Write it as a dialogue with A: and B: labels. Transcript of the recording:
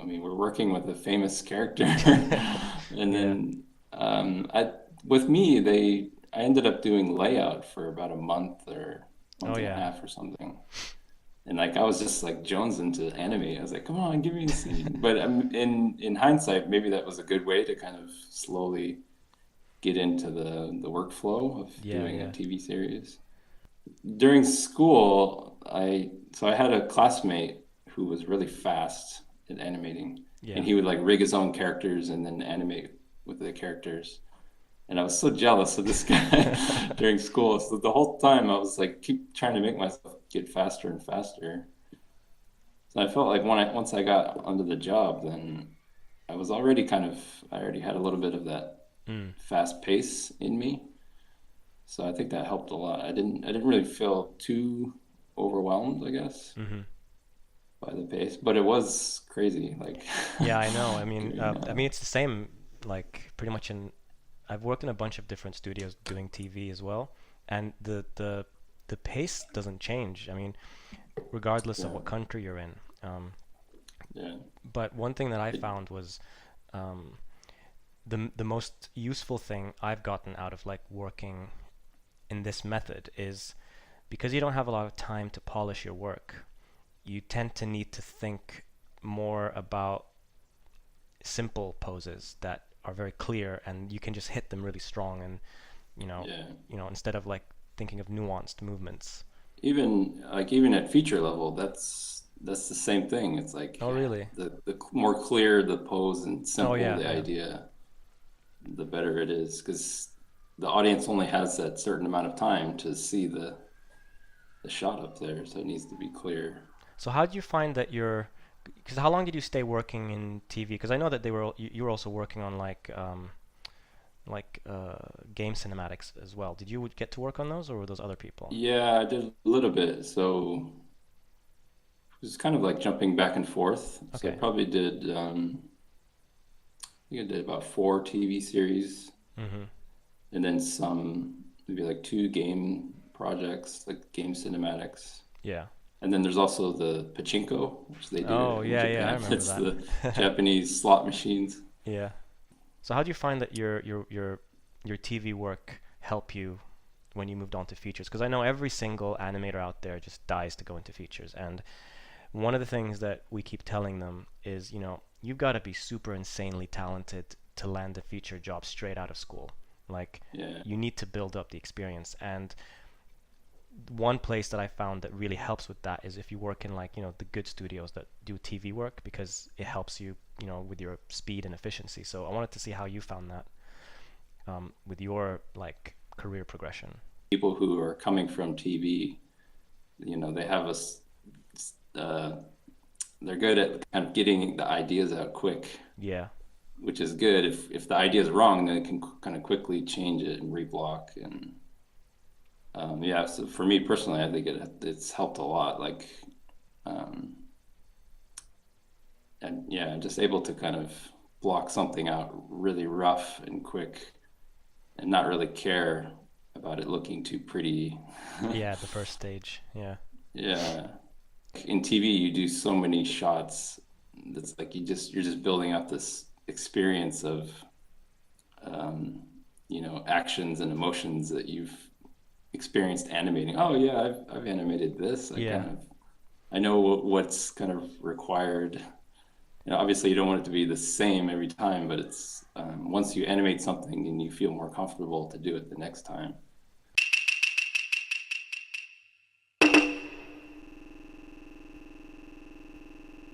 A: mean, we're working with a famous character. And
B: Yeah.
A: then with me, I ended up doing layout for about a month or
B: Oh
A: month and a
B: yeah.
A: half or something. And like I was just like jonesing to animate. I was like, come on, give me a scene. But in hindsight, maybe that was a good way to kind of slowly get into the workflow of
B: Yeah,
A: doing a
B: yeah.
A: TV series. During school, I had a classmate who was really fast at animating, and
B: Yeah.
A: he would like rig his own characters and then animate with the characters. And I was so jealous of this guy during school. So the whole time I was like keep trying to make myself get faster and faster. So I felt like once I got onto the job, then I already had a little bit of that
B: Mm.
A: fast pace in me. So I think that helped a lot. I didn't really feel too overwhelmed, I guess,
B: Hmm.
A: by the pace, but it was crazy, like
B: Yeah, I know.
A: doing
B: I mean, it's the same. Like pretty much in. I've worked in a bunch of different studios doing TV as well, and the pace doesn't change. I mean, regardless of
A: yeah,
B: what country you're in.
A: yeah,
B: But one thing that I
A: it,
B: found was um, the most useful thing I've gotten out of like working in this method is because you don't have a lot of time to polish your work, you tend to need to think more about simple poses that are very clear and you can just hit them really strong and you know
A: yeah.
B: instead of like thinking of nuanced movements.
A: Even at feature level, that's the same thing. It's like
B: Oh really?
A: the more clear the pose and
B: Oh
A: simple
B: yeah,
A: the
B: yeah.
A: idea, the better it is, because the audience only has that certain amount of time to see the shot up there, so it needs to be clear.
B: So how do you find that you're because how long did you stay working in TV? Because I know that you were also working on game cinematics as well. Did you get to work on those, or were those other people?
A: Yeah, I did a little bit. So it was kind of like jumping back and forth. So I
B: Okay.
A: probably did, I think I did about four TV series
B: Mm-hmm.
A: and then some, maybe like two game projects, like game cinematics.
B: Yeah.
A: And then there's also the pachinko, which they do
B: Oh
A: in
B: yeah, yeah. I
A: Japan.
B: remember
A: It's the
B: that.
A: Japanese slot machines.
B: Yeah. So how do you find that your TV work help you when you moved on to features? Because I know every single animator out there just dies to go into features, and one of the things that we keep telling them is, you've got to be super insanely talented to land a feature job straight out of school. Like,
A: Yeah.
B: you need to build up the experience. And one place that I found that really helps with that is if you work in like, the good studios that do TV work because it helps you, with your speed and efficiency. So I wanted to see how you found that with your like career progression.
A: People who are coming from TV, they have uh, they're good at kind of getting the ideas out quick,
B: Yeah.
A: which is good. If the idea is wrong, then it can kind of quickly change it and reblock. And yeah, so for me personally, I think it's helped a lot. Like, um, and yeah, I'm just able to kind of block something out really rough and quick, and not really care about it looking too pretty.
B: Yeah, the first stage. Yeah.
A: Yeah, in TV, you do so many shots. That's like you're just building up this experience of um, actions and emotions that you've experienced animating. Oh yeah, I've animated this.
B: Yeah.
A: I know what's kind of required. Obviously you don't want it to be the same every time, but it's once you animate something and you feel more comfortable to do it the next time.